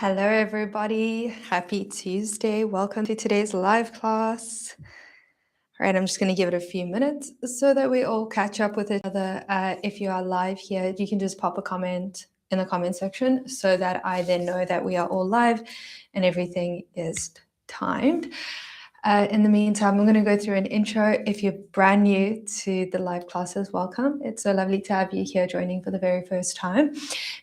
Hello, everybody. Happy Tuesday. Welcome to today's live class. All right, I'm just going to give it a few minutes so that we all catch up with each other. If you are live here, you can just pop a comment in the comment section so that I then know that we are all live and everything is timed. In the meantime, I'm going to go through an intro. If you're brand new to the live classes, welcome. It's so lovely to have you here joining for the very first time.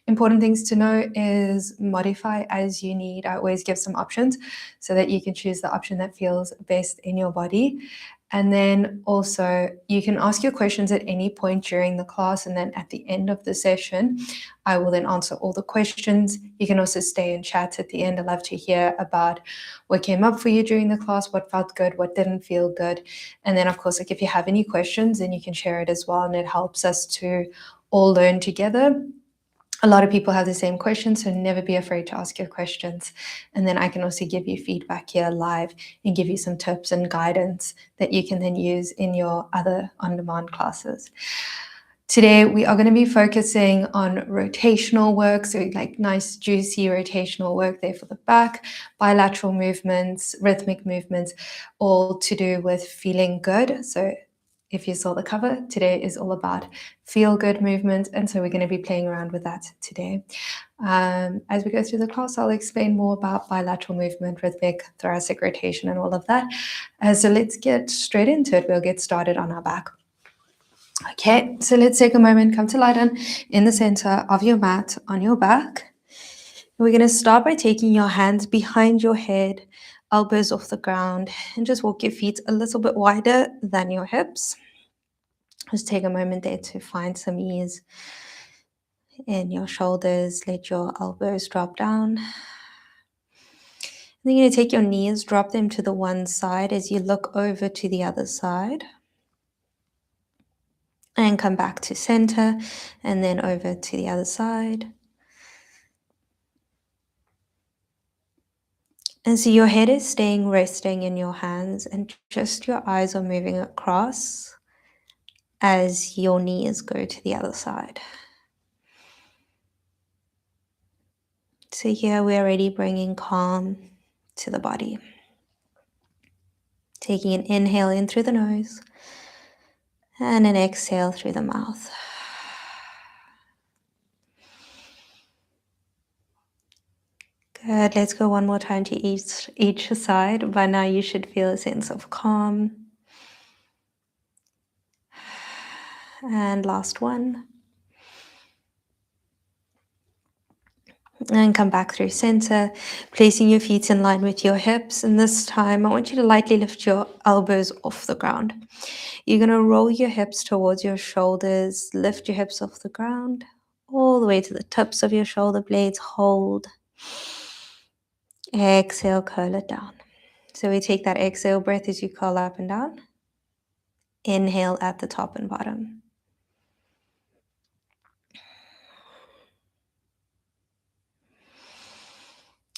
Important things to know is modify as you need. I always give some options so that you can choose the option that feels best in your body. And then also you can ask your questions at any point during the class, and then at the end of the session, I will then answer all the questions. You can also stay and chat at the end. I'd love to hear about what came up for you during the class, what felt good, what didn't feel good. And then of course, like if you have any questions, then you can share it as well, and it helps us to all learn together. A lot of people have the same questions, so never be afraid to ask your questions. And then I can also give you feedback here live and give you some tips and guidance that you can then use in your other on-demand classes. Today, we are going to be focusing on rotational work, so like nice, juicy rotational work there for the back, bilateral movements, rhythmic movements, all to do with feeling good. So if you saw the cover, today is all about feel-good movement, and so we're going to be playing around with that today. As we go through the class, I'll explain more about bilateral movement, rhythmic, thoracic rotation, and all of that. So let's get straight into it. We'll get started on our back. Okay, so let's take a moment, come to lie down in the center of your mat on your back. We're going to start by taking your hands behind your head, elbows off the ground, and just walk your feet a little bit wider than your hips. Just take a moment there to find some ease in your shoulders. Let your elbows drop down. Then you're going to take your knees, drop them to the one side as you look over to the other side. And come back to center, and then over to the other side. And so your head is staying resting in your hands, and just your eyes are moving across as your knees go to the other side. So here we're already bringing calm to the body. Taking an inhale in through the nose and an exhale through the mouth. Good. Let's go one more time to each side. By now you should feel a sense of calm. And last one. And come back through center, placing your feet in line with your hips. And this time I want you to lightly lift your elbows off the ground. You're going to roll your hips towards your shoulders, lift your hips off the ground, all the way to the tips of your shoulder blades. Hold. Exhale, curl it down. So we take that exhale breath as you curl up and down. Inhale at the top and bottom.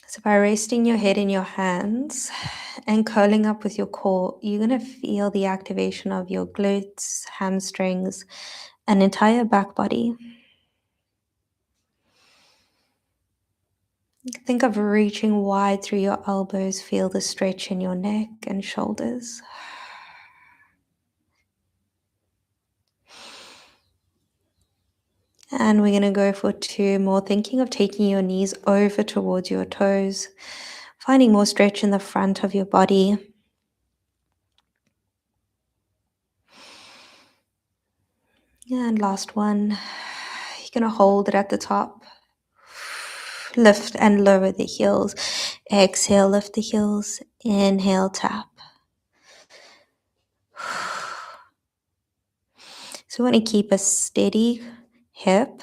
So by resting your head in your hands and curling up with your core, you're going to feel the activation of your glutes, hamstrings, and entire back body. Think of reaching wide through your elbows. Feel the stretch in your neck and shoulders. And we're going to go for two more, thinking of taking your knees over towards your toes, finding more stretch in the front of your body. And last one, you're going to hold it at the top. Lift and lower the heels. Exhale, lift the heels. Inhale, tap. So we want to keep a steady hip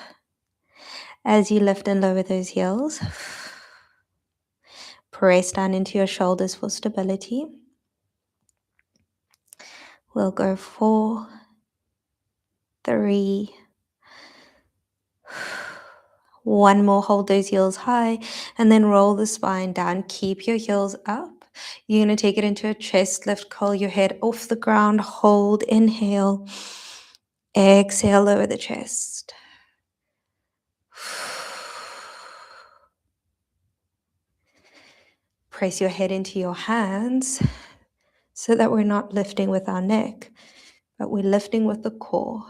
as you lift and lower those heels. Press down into your shoulders for stability. We'll go 4, 3, 1 more. Hold those heels high and then roll the spine down. Keep your heels up. You're going to take it into a chest lift. Curl your head off the ground. Hold. Inhale. Exhale, lower the chest. press your head into your hands so that we're not lifting with our neck, but we're lifting with the core.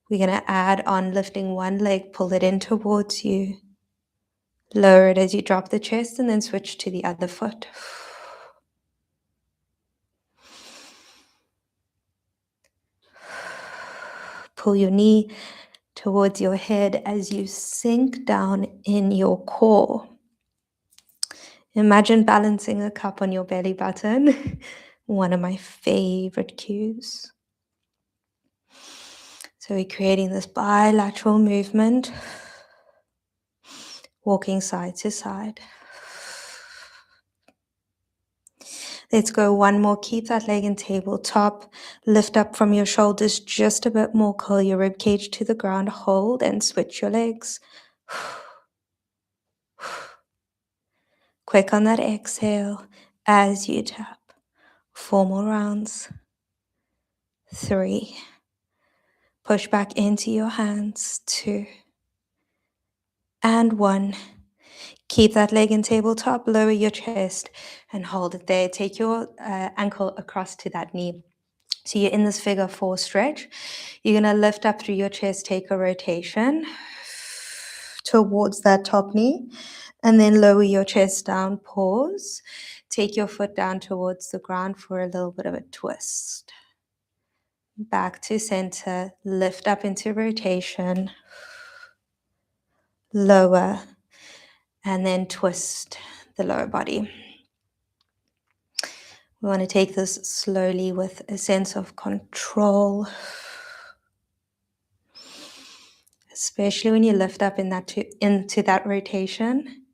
We're going to add on lifting one leg, pull it in towards you. Lower it as you drop the chest and then switch to the other foot. Pull your knee towards your head as you sink down in your core. Imagine balancing a cup on your belly button, one of my favorite cues. So we're creating this bilateral movement, walking side to side. Let's go one more. Keep that leg in tabletop. Lift up from your shoulders just a bit more. Curl your rib cage to the ground. Hold and switch your legs. Quick on that exhale as you tap. 4 more rounds. 3. Push back into your hands. 2. And 1. Keep that leg in tabletop. Lower your chest and hold it there. Take your ankle across to that knee. So you're in this figure 4 stretch. You're going to lift up through your chest, take a rotation towards that top knee, and then lower your chest down, pause. Take your foot down towards the ground for a little bit of a twist. Back to center, lift up into rotation, lower, and then twist the lower body. We want to take this slowly with a sense of control, especially when you lift up into that rotation.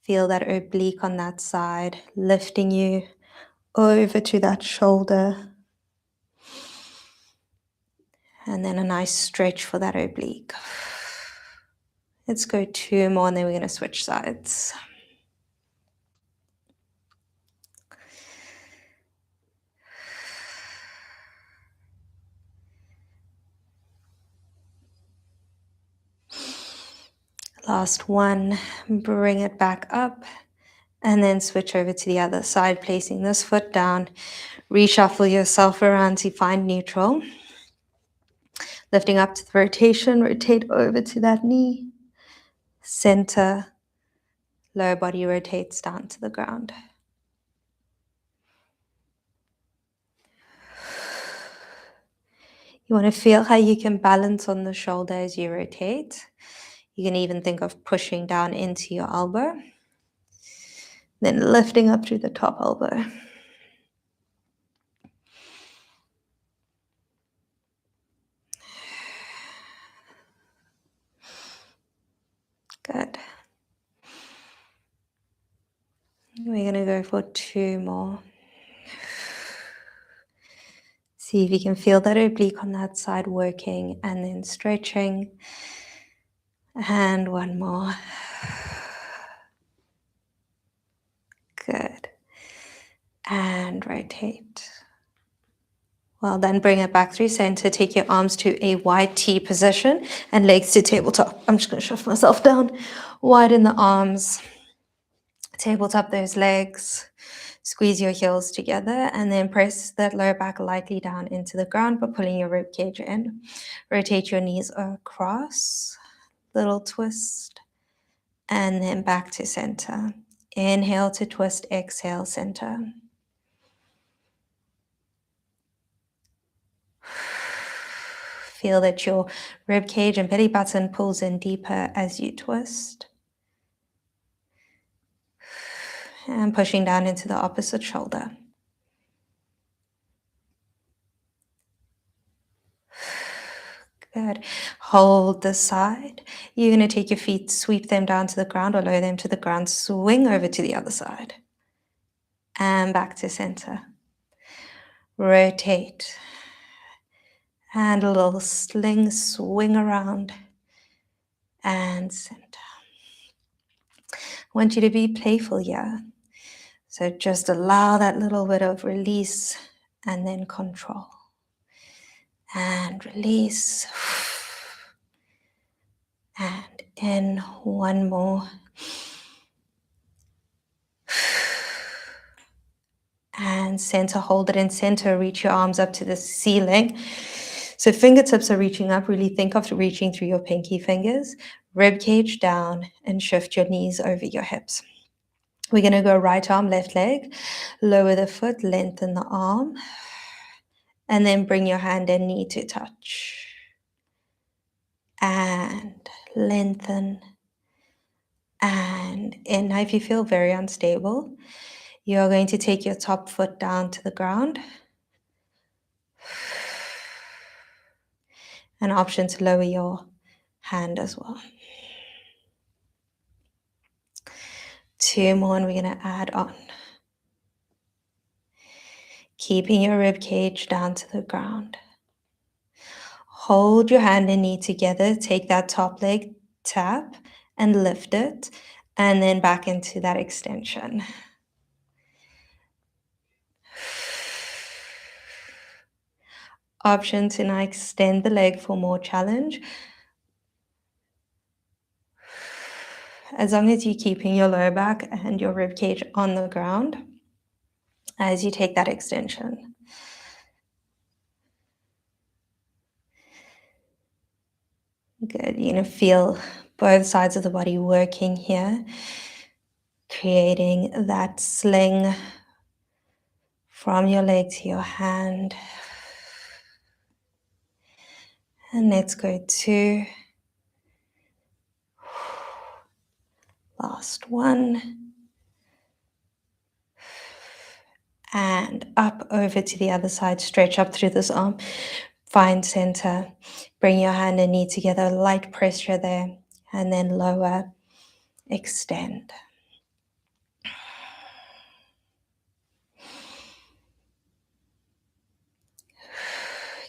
Feel that oblique on that side, lifting you over to that shoulder. And then a nice stretch for that oblique. Let's go 2 more and then we're going to switch sides. Last one, bring it back up and then switch over to the other side, placing this foot down. Reshuffle yourself around to find neutral. Lifting up to the rotation, rotate over to that knee. Center, lower body rotates down to the ground. You want to feel how you can balance on the shoulder as you rotate. You can even think of pushing down into your elbow. Then lifting up through the top elbow. Good. We're going to go for 2 more. See if you can feel that oblique on that side working and then stretching. And 1 more. Good. And rotate. Well, then bring it back through center. Take your arms to a wide T position and legs to tabletop. I'm just going to shift myself down. Widen the arms. Tabletop those legs. Squeeze your heels together and then press that lower back lightly down into the ground by pulling your rib cage in. Rotate your knees across. Little twist. And then back to center. Inhale to twist, exhale, center. Feel that your rib cage and belly button pulls in deeper as you twist. And pushing down into the opposite shoulder. Good. Hold this side. You're going to take your feet, sweep them down to the ground or lower them to the ground. Swing over to the other side. And back to center. Rotate. And a little sling swing around. And center. I want you to be playful here. So just allow that little bit of release and then control. And release. And In one more. And center, hold it in center, reach your arms up to the ceiling. So fingertips are reaching up. Really think of reaching through your pinky fingers, rib cage down, and shift your knees over your hips. We're going to go right arm, left leg, lower the foot, lengthen the arm, and then bring your hand and knee to touch. And lengthen. And in. Now, if you feel very unstable, you're going to take your top foot down to the ground. An option to lower your hand as well. 2 more, and we're going to add on. Keeping your rib cage down to the ground. Hold your hand and knee together. Take that top leg, tap, and lift it, and then back into that extension. Option to now extend the leg for more challenge. As long as you're keeping your lower back and your rib cage on the ground as you take that extension. Good. You're going to feel both sides of the body working here, creating that sling from your leg to your hand. And let's go 2. Last 1. And up over to the other side. Stretch up through this arm. Find center. Bring your hand and knee together. Light pressure there. And then lower. Extend.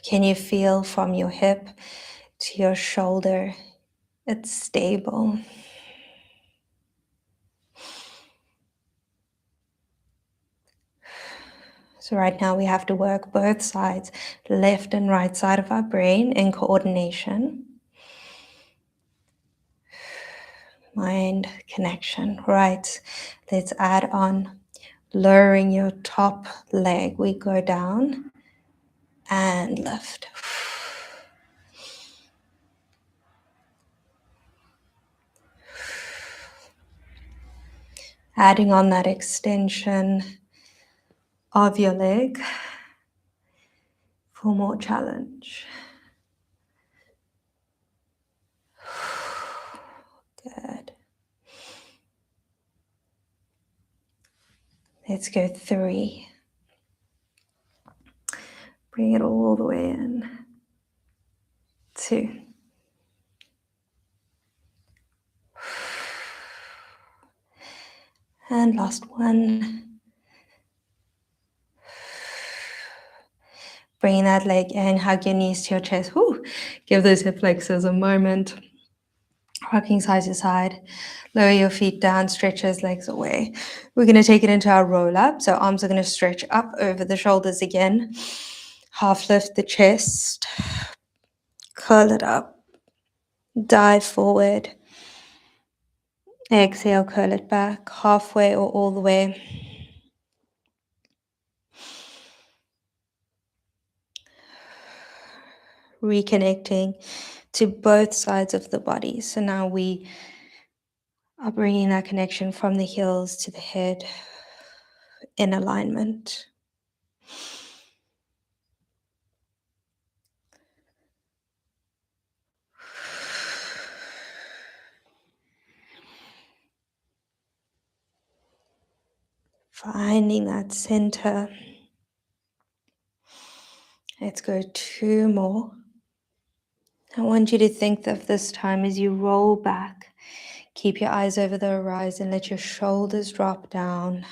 Can you feel from your hip to your shoulder? It's stable. So right now we have to work both sides, left and right side of our brain in coordination. Mind connection. Right. Let's add on lowering your top leg. We go down and lift. Adding on that extension of your leg for more challenge. Good. Let's go 3. Bring it all the way in. 2. And last 1. Bring that leg in, hug your knees to your chest. Woo. Give those hip flexors a moment. Rocking side to side. Lower your feet down, stretch those legs away. We're going to take it into our roll up. So arms are going to stretch up over the shoulders again. Half lift the chest. Curl it up. Dive forward. Exhale, curl it back. Halfway or all the way. Reconnecting to both sides of the body. So now we are bringing that connection from the heels to the head in alignment. Finding that center. Let's go 2 more. I want you to think of this time as you roll back. Keep your eyes over the horizon. Let your shoulders drop down.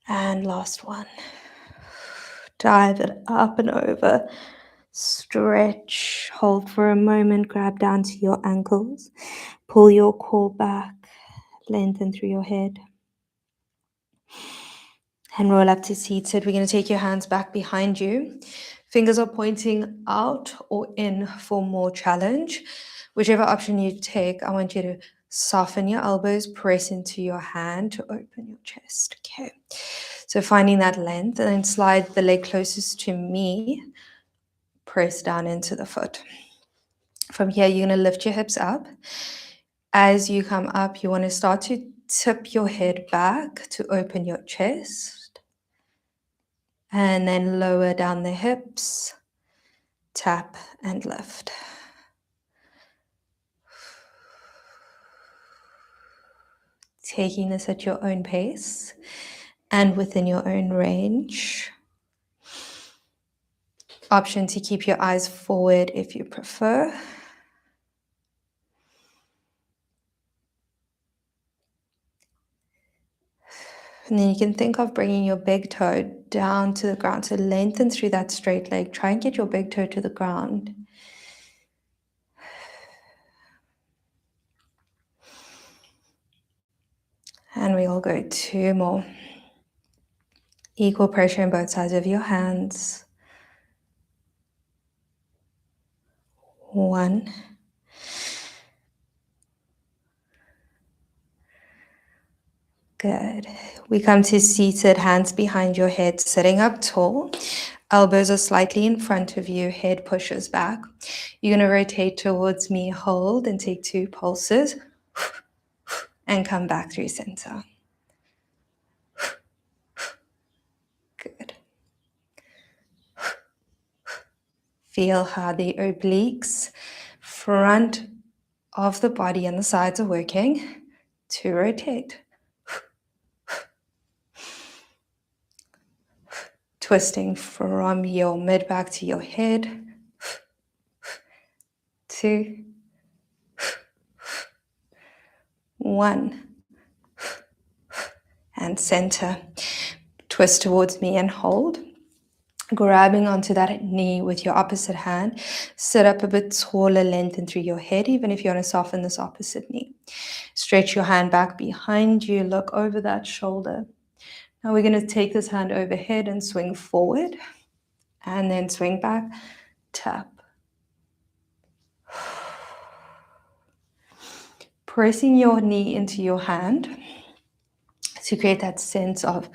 And last one. Dive it up and over. Stretch. Hold for a moment. Grab down to your ankles. Pull your core back. Lengthen through your head. And roll up to seated. We're going to take your hands back behind you. Fingers are pointing out or in for more challenge. Whichever option you take, I want you to soften your elbows, press into your hand to open your chest. Okay. So finding that length, and then slide the leg closest to me, press down into the foot. From here, you're going to lift your hips up. As you come up, you want to start to tip your head back to open your chest. And then lower down the hips, tap and lift. Taking this at your own pace and within your own range. Option to keep your eyes forward if you prefer. And then you can think of bringing your big toe down to the ground. So lengthen through that straight leg. Try and get your big toe to the ground. And we'll go 2 more. Equal pressure on both sides of your hands. 1. Good. We come to seated, hands behind your head, sitting up tall. Elbows are slightly in front of you, head pushes back. You're going to rotate towards me, hold, and take 2 pulses. And come back through center. Good. Feel how the obliques, front of the body and the sides are working to rotate. Twisting from your mid back to your head. 2. 1. And center. Twist towards me and hold. Grabbing onto that knee with your opposite hand. Sit up a bit taller, lengthen through your head, even if you want to soften this opposite knee. Stretch your hand back behind you. Look over that shoulder. Now we're going to take this hand overhead and swing forward. And then swing back. Tap. Pressing your knee into your hand to create that sense of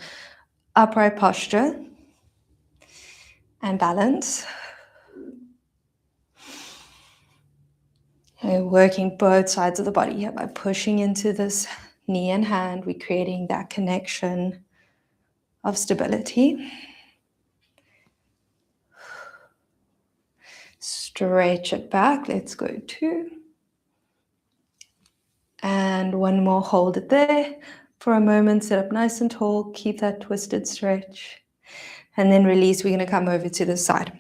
upright posture and balance. And we're working both sides of the body here by pushing into this knee and hand. We're creating that connection of stability. Stretch it back. Let's go 2. And 1 more. Hold it there for a moment. Sit up nice and tall. Keep that twisted stretch. And then release. We're going to come over to the side.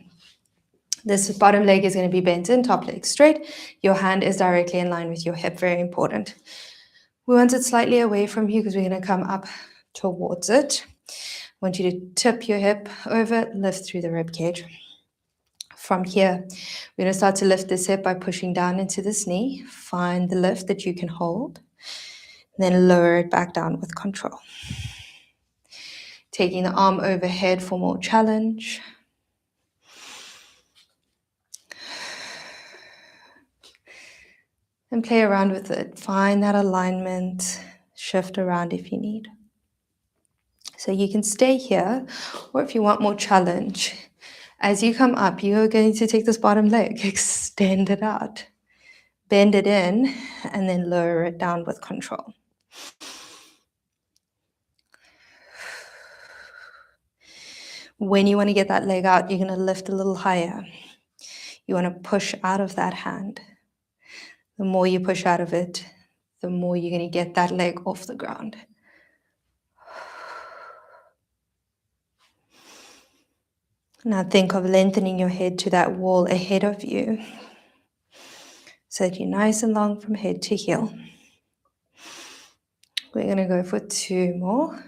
This bottom leg is going to be bent in, top leg straight. Your hand is directly in line with your hip. Very important. We want it slightly away from you because we're going to come up towards it. I want you to tip your hip over, lift through the rib cage. From here, we're going to start to lift this hip by pushing down into this knee. Find the lift that you can hold. Then lower it back down with control. Taking the arm overhead for more challenge. And play around with it. Find that alignment. Shift around if you need. So you can stay here, or if you want more challenge, as you come up, you are going to take this bottom leg, extend it out, bend it in, and then lower it down with control. When you want to get that leg out, you're going to lift a little higher. You want to push out of that hand. The more you push out of it, the more you're going to get that leg off the ground. Now think of lengthening your head to that wall ahead of you so that you're nice and long from head to heel. We're going to go for 2 more.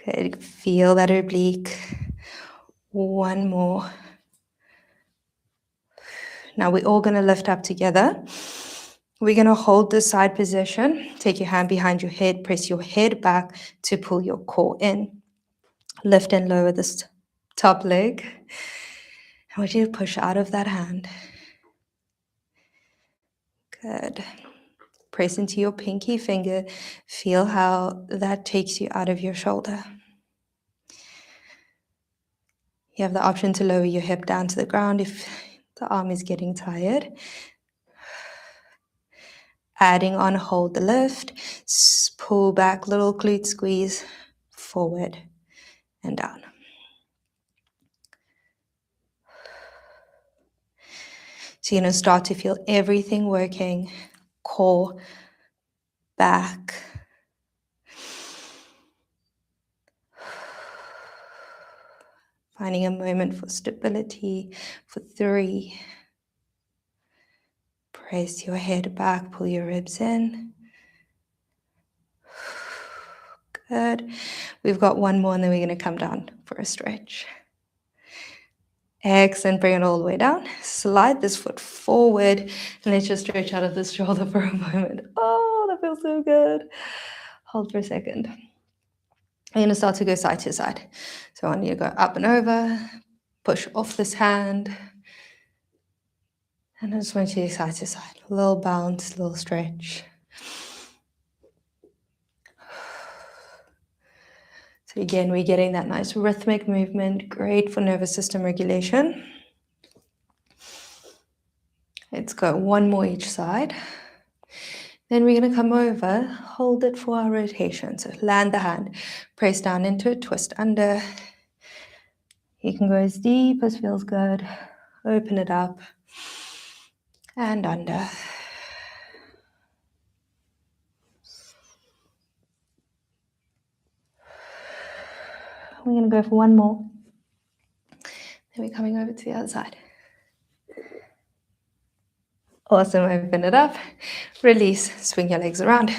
Good. Feel that oblique. 1 more. Now we're all going to lift up together. We're going to hold this side position. Take your hand behind your head. Press your head back to pull your core in. Lift and lower this top leg. I want you to push out of that hand. Good. Press into your pinky finger. Feel how that takes you out of your shoulder. You have the option to lower your hip down to the ground if the arm is getting tired. Adding on, hold the lift. Pull back, little glute squeeze, forward and down. So you're going to start to feel everything working. Core, back. Finding a moment for stability for 3. Press your head back, pull your ribs in. Good. We've got one more and then we're going to come down for a stretch. Excellent. Bring it all the way down. Slide this foot forward and let's just stretch out of this shoulder for a moment. Oh, that feels so good. Hold for a second. I'm going to start to go side to side. So I want you to go up and over, push off this hand. And I just want you to side to side. A little bounce, a little stretch. So again, we're getting that nice rhythmic movement, great for nervous system regulation. Let's go one more each side. Then we're going to come over, hold it for our rotation. So land the hand, press down into it, twist under. You can go as deep as feels good. Open it up and under. We're going to go for one more. Then we're coming over to the other side. Awesome, open it up, release, swing your legs around.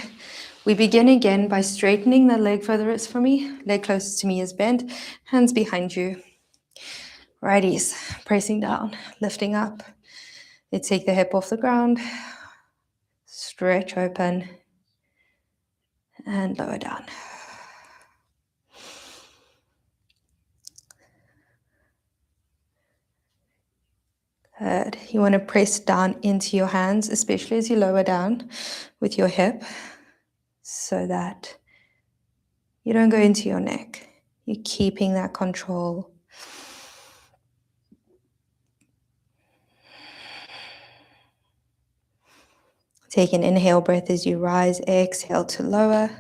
We begin again by straightening the leg furthest from me, leg closest to me is bent, hands behind you. Righties, pressing down, lifting up. Let's take the hip off the ground, stretch open, and lower down. Good. You want to press down into your hands, especially as you lower down with your hip, so that you don't go into your neck. You're keeping that control. Take an inhale breath as you rise, exhale to lower.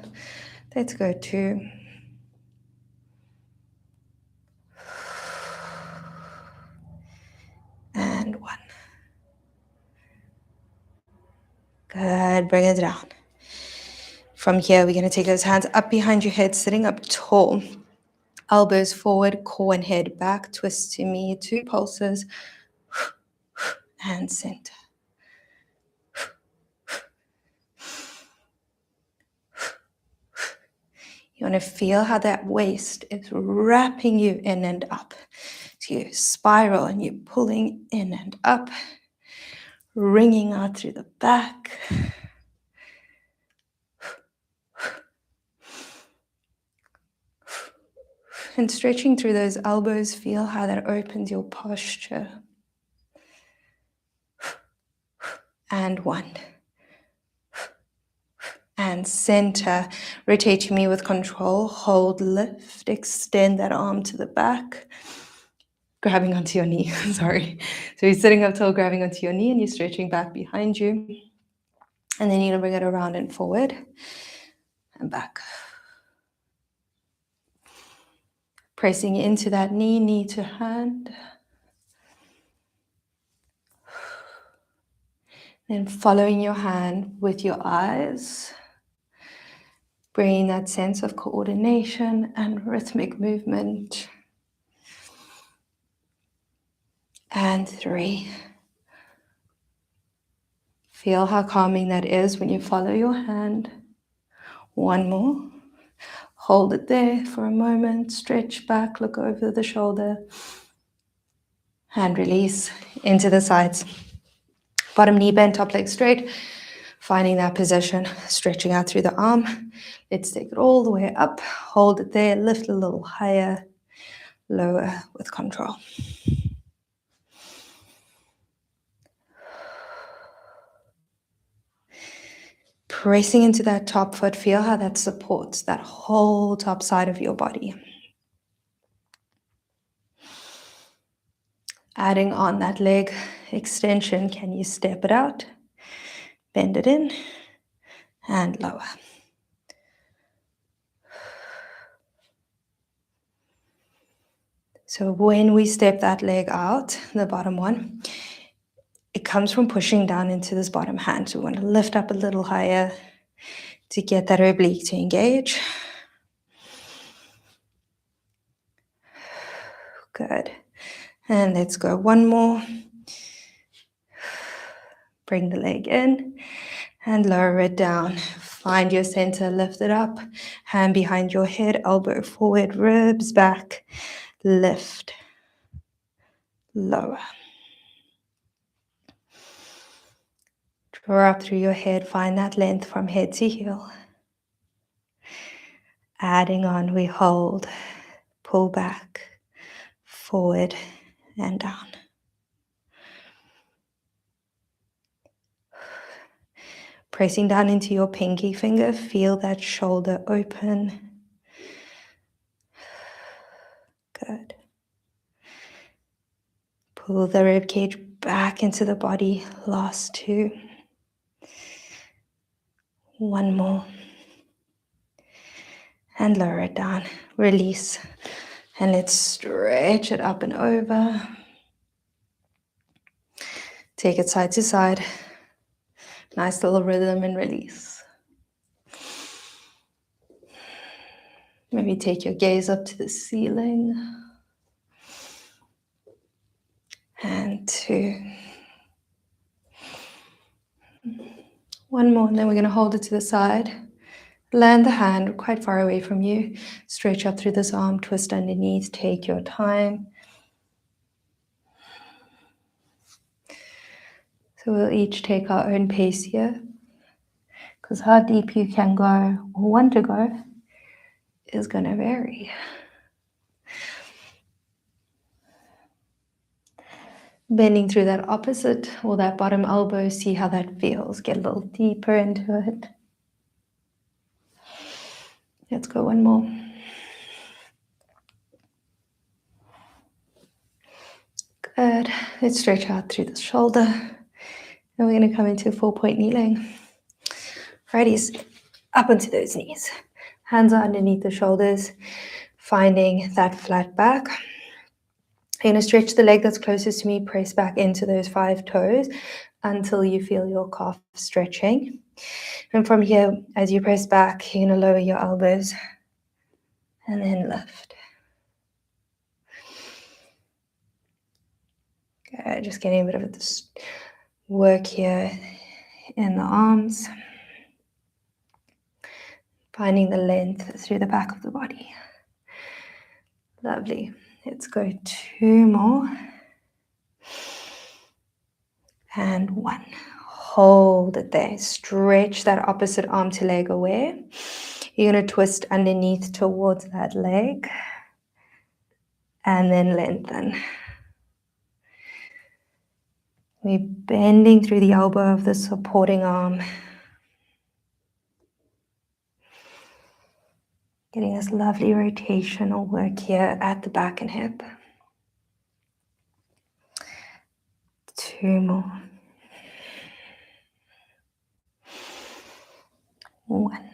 Let's go 2. And 1. Good, bring it down. From here, we're going to take those hands up behind your head, sitting up tall. Elbows forward, core and head back. Twist to me, 2 pulses. And center. You want to feel how that waist is wrapping you in and up. So you spiral and you're pulling in and up, wringing out through the back. And stretching through those elbows, feel how that opens your posture. And 1. And center. Rotate to me with control. Hold, lift, extend that arm to the back. Grabbing onto your knee, sorry. So you're sitting up tall, grabbing onto your knee, and you're stretching back behind you. And then you're gonna bring it around and forward and back. Pressing into that knee, knee to hand. Then following your hand with your eyes. Bringing that sense of coordination and rhythmic movement. And 3. Feel how calming that is when you follow your hand. 1 more. Hold it there for a moment. Stretch back, look over the shoulder. And release into the sides. Bottom knee bent, top leg straight. Finding that position, stretching out through the arm. Let's take it all the way up. Hold it there, lift a little higher, lower with control. Pressing into that top foot, feel how that supports that whole top side of your body. Adding on that leg extension, can you step it out, bend it in, and lower. So when we step that leg out, the bottom one, it comes from pushing down into this bottom hand. So we want to lift up a little higher to get that oblique to engage. Good. And let's go one more. Bring the leg in and lower it down. Find your center, lift it up. Hand behind your head, elbow forward, ribs back. Lift, lower. Draw up through your head, find that length from head to heel. Adding on, we hold, pull back, forward and down. Pressing down into your pinky finger, feel that shoulder open. Good. Pull the rib cage back into the body. Last two. One more. And lower it down. Release. And let's stretch it up and over. Take it side to side. Nice little rhythm and release. Maybe take your gaze up to the ceiling. And two. One more, and then we're going to hold it to the side. Land the hand quite far away from you. Stretch up through this arm, twist underneath, take your time. So we'll each take our own pace here, because how deep you can go or want to go is going to vary. Bending through that opposite or that bottom elbow, see how that feels. Get a little deeper into it. Let's go one more. Good. Let's stretch out through the shoulder. And we're going to come into 4-point kneeling. Righties, up onto those knees. Hands are underneath the shoulders, finding that flat back. You're going to stretch the leg that's closest to me, press back into those 5 toes until you feel your calf stretching. And from here, as you press back, you're going to lower your elbows and then lift. Good. Just getting a bit of this work here in the arms. Finding the length through the back of the body. Lovely. Let's go 2 more. And 1. Hold it there. Stretch that opposite arm to leg away. You're going to twist underneath towards that leg. And then lengthen. We're bending through the elbow of the supporting arm. Getting this lovely rotational work here at the back and hip. 2 more. 1.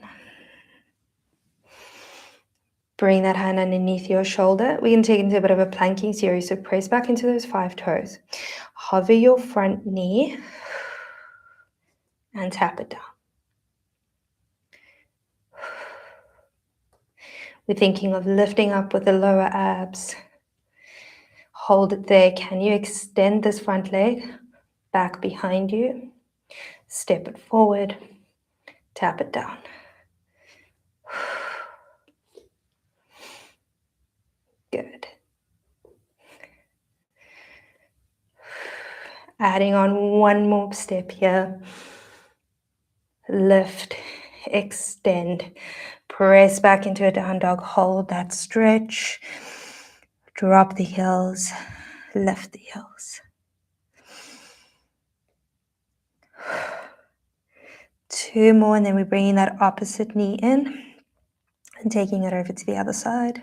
Bring that hand underneath your shoulder. We can take into a bit of a planking series. So press back into those 5 toes. Hover your front knee and tap it down. We're thinking of lifting up with the lower abs. Hold it there. Can you extend this front leg back behind you? Step it forward. Tap it down. Good. Adding on 1 more step here. lift, extend, press back into a down dog, hold that stretch, drop the heels, lift the heels. 2 more, and then we're bringing that opposite knee in and taking it over to the other side.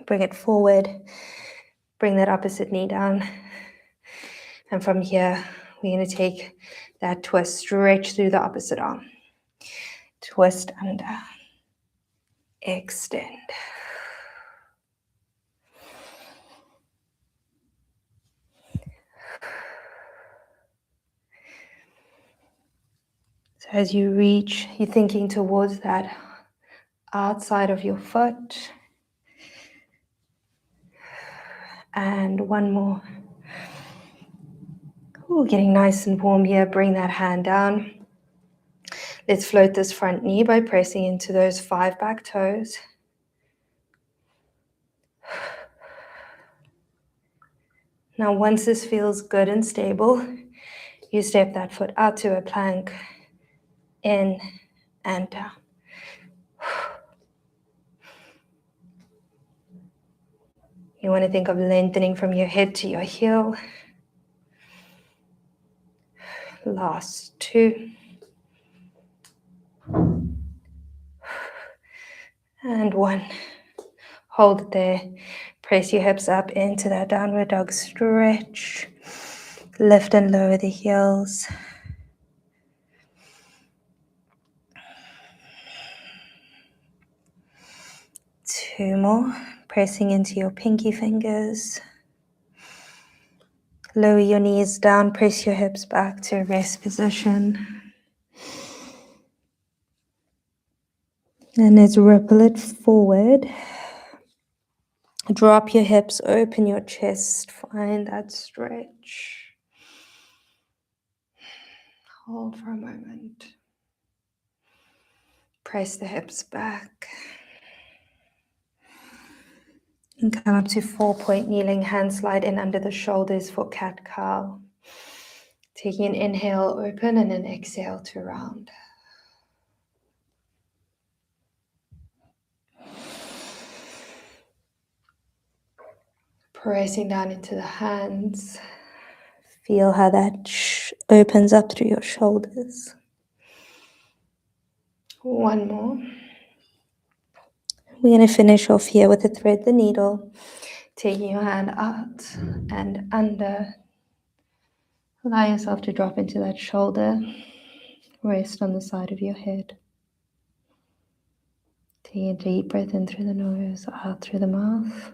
Bring it forward, bring that opposite knee down. And from here, we're going to take that twist, stretch through the opposite arm. Twist under, extend. So as you reach, you're thinking towards that outside of your foot. And one more. Ooh, getting nice and warm here. Bring that hand down. Let's float this front knee by pressing into those 5 back toes. Now, once this feels good and stable, you step that foot out to a plank, in and down. You want to think of lengthening from your head to your heel. Last 2. And 1. Hold it there. Press your hips up into that downward dog stretch. Lift and lower the heels. Two more. Pressing into your pinky fingers. Lower your knees down. Press your hips back to a rest position. And let's ripple it forward. Drop your hips, open your chest. Find that stretch. Hold for a moment. Press the hips back. And come up to 4-point kneeling. Hand slide in under the shoulders for cat-cow. Taking an inhale, open, and an exhale to round. Pressing down into the hands. Feel how that opens up through your shoulders. One more. We're going to finish off here with a thread the needle. Taking your hand out and under. Allow yourself to drop into that shoulder. Rest on the side of your head. Take a deep breath in through the nose, out through the mouth.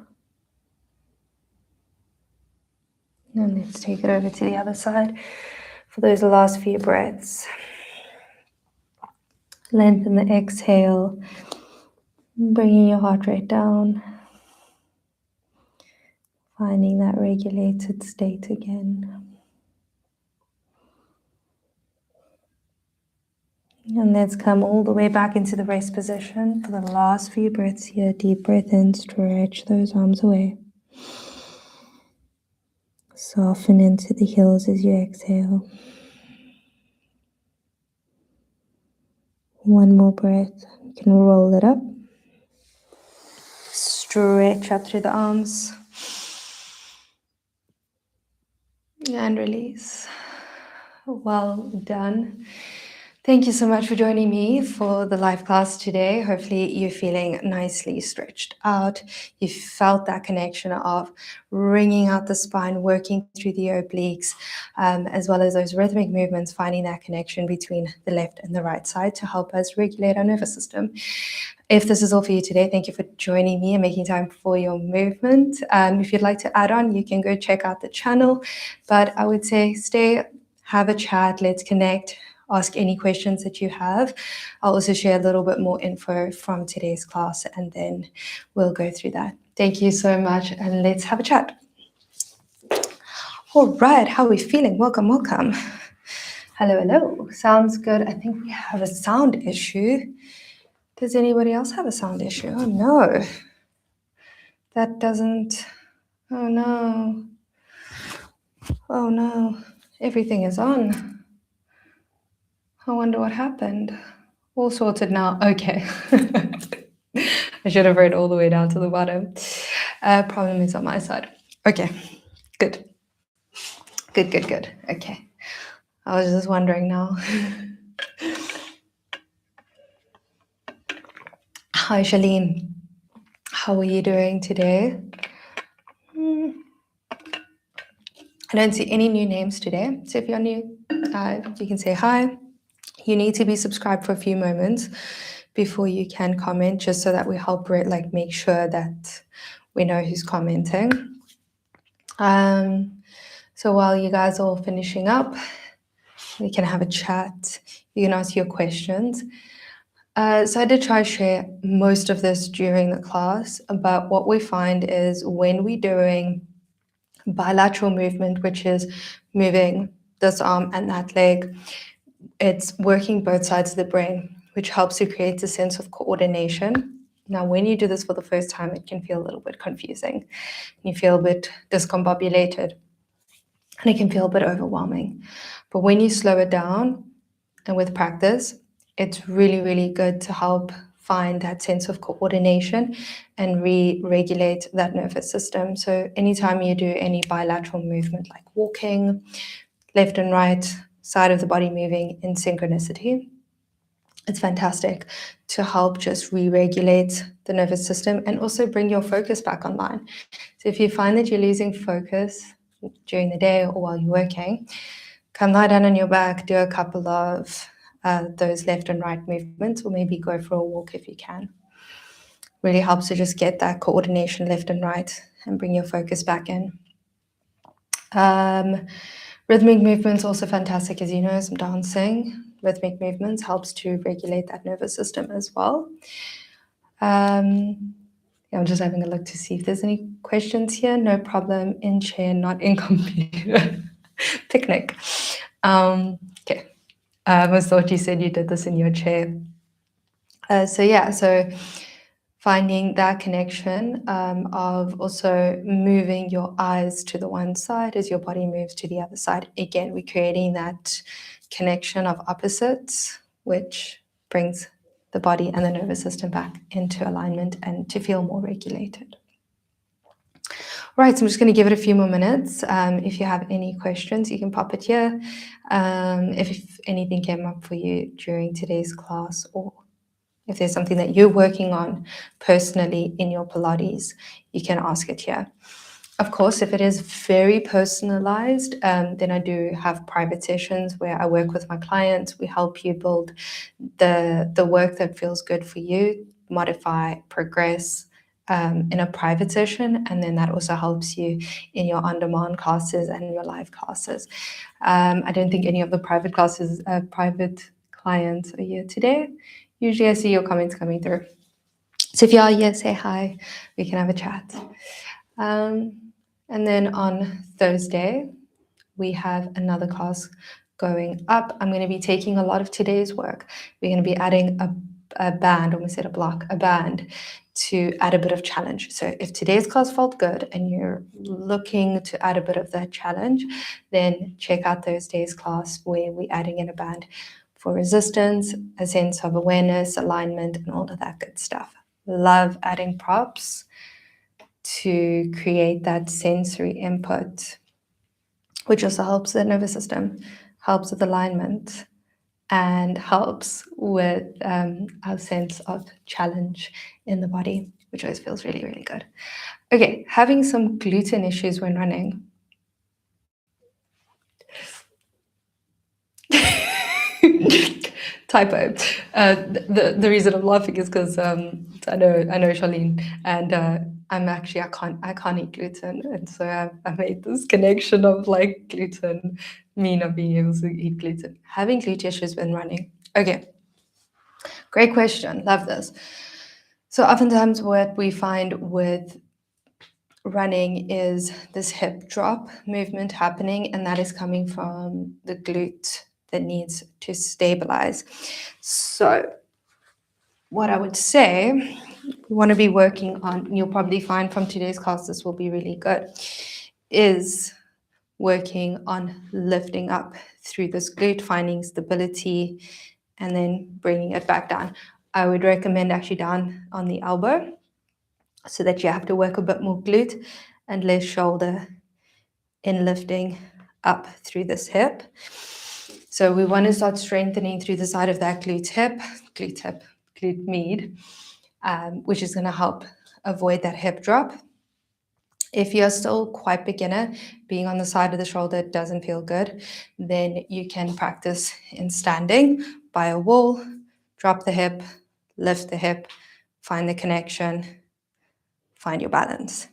And let's take it over to the other side for those last few breaths. Lengthen the exhale, bringing your heart rate down. Finding that regulated state again. And let's come all the way back into the rest position for the last few breaths here. Deep breath in, stretch those arms away. Soften into the heels as you exhale. One more breath. You can roll it up. Stretch up through the arms. And release. Well done. Thank you so much for joining me for the live class today. Hopefully you're feeling nicely stretched out. You felt that connection of wringing out the spine, working through the obliques, as well as those rhythmic movements, finding that connection between the left and the right side to help us regulate our nervous system. If this is all for you today, thank you for joining me and making time for your movement. If you'd like to add on, you can go check out the channel. But I would say stay, have a chat, let's connect. Ask any questions that you have. I'll also share a little bit more info from today's class and then we'll go through that. Thank you so much and let's have a chat. All right, how are we feeling? Welcome, welcome. Hello, hello. Sounds good. I think we have a sound issue. Does anybody else have a sound issue? Oh no. That doesn't, oh no. Oh no. Everything is on. I wonder what happened. All sorted now. Okay. I should have read all the way down to the bottom. Problem is on my side. Okay, good. Good. Okay. I was just wondering now. Hi, Shalene. How are you doing today? I don't see any new names today. So if you're new, you can say hi. You need to be subscribed for a few moments before you can comment, just so that we help make sure that we know who's commenting. So while you guys are all finishing up, we can have a chat. You can ask your questions. So I did try to share most of this during the class, but what we find is when we're doing bilateral movement, which is moving this arm and that leg, it's working both sides of the brain, which helps to create a sense of coordination. Now, when you do this for the first time, it can feel a little bit confusing. You feel a bit discombobulated, and it can feel a bit overwhelming. But when you slow it down, and with practice, it's really, really good to help find that sense of coordination and re-regulate that nervous system. So anytime you do any bilateral movement, like walking, left and right side of the body moving in synchronicity, it's fantastic to help just re-regulate the nervous system and also bring your focus back online. So if you find that you're losing focus during the day or while you're working, come lie down on your back, do a couple of those left and right movements, or maybe go for a walk if you can. Really helps to just get that coordination left and right and bring your focus back in. Rhythmic movements also fantastic, as you know, some dancing. Rhythmic movements helps to regulate that nervous system as well. I'm just having a look to see if there's any questions here. No problem. In chair, not in computer. Picnic. Okay. I almost thought you said you did this in your chair. So finding that connection of also moving your eyes to the one side as your body moves to the other side. Again, we're creating that connection of opposites, which brings the body and the nervous system back into alignment and to feel more regulated. Right, so I'm just going to give it a few more minutes. If you have any questions, you can pop it here. If anything came up for you during today's class, or if there's something that you're working on personally in your Pilates, you can ask it here. Of course, if it is very personalized, then I do have private sessions where I work with my clients. We help you build the work that feels good for you, modify, progress, in a private session, and then that also helps you in your on-demand classes and your live classes. I don't think any of the private clients are here today. Usually I see your comments coming through. So if you are here, say hi, we can have a chat. And then on Thursday, we have another class going up. I'm going to be taking a lot of today's work. We're going to be adding a band, almost said a block, a band, to add a bit of challenge. So if today's class felt good and you're looking to add a bit of that challenge, then check out Thursday's class where we're adding in a band for resistance, a sense of awareness, alignment, and all of that good stuff. Love adding props to create that sensory input, which also helps the nervous system, helps with alignment, and helps with our sense of challenge in the body, which always feels really, really good. Okay, having some gluten issues when running. Typo. The reason I'm laughing is because I know Charlene, and I can't eat gluten, and so I made this connection of like gluten, me not being able to eat gluten, having gluten issues when running. Okay, great question. Love this. So oftentimes what we find with running is this hip drop movement happening, and that is coming from the glute that needs to stabilize. So what I would say we want to be working on, and you'll probably find from today's class this will be really good, is working on lifting up through this glute, finding stability, and then bringing it back down. I would recommend actually down on the elbow so that you have to work a bit more glute and less shoulder in lifting up through this hip. So we want to start strengthening through the side of that glute med, which is going to help avoid that hip drop. If you're still quite beginner, being on the side of the shoulder doesn't feel good, then you can practice in standing by a wall, drop the hip, lift the hip, find the connection, find your balance.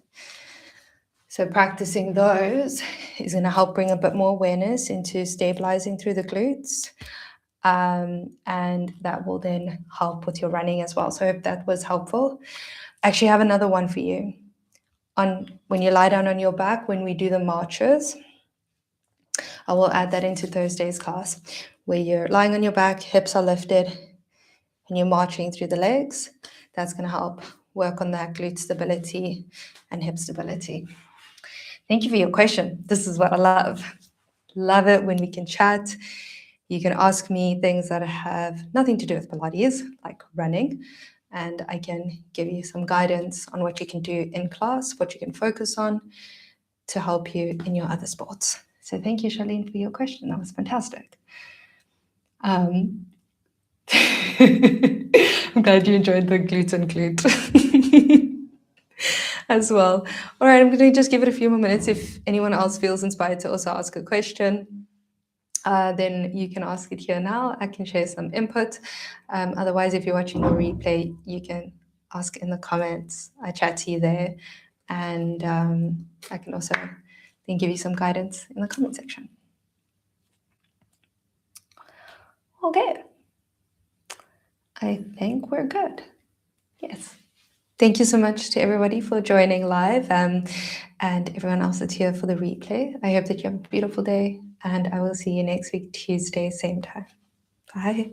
So practicing those is going to help bring a bit more awareness into stabilizing through the glutes. And that will then help with your running as well. So I hope that was helpful. I actually have another one for you. When you lie down on your back, when we do the marches, I will add that into Thursday's class, where you're lying on your back, hips are lifted, and you're marching through the legs. That's going to help work on that glute stability and hip stability. Thank you for your question. This is what I love. Love it when we can chat. You can ask me things that have nothing to do with Pilates, like running, and I can give you some guidance on what you can do in class, what you can focus on to help you in your other sports. So thank you, Charlene, for your question. That was fantastic. I'm glad you enjoyed the glute and glute as well. All right, I'm going to just give it a few more minutes. If anyone else feels inspired to also ask a question, then you can ask it here now. I can share some input. Otherwise, if you're watching the replay, you can ask in the comments. I chat to you there. And I can also then give you some guidance in the comment section. Okay. I think we're good. Yes. Thank you so much to everybody for joining live and everyone else that's here for the replay. I hope that you have a beautiful day, and I will see you next week, Tuesday, same time. Bye.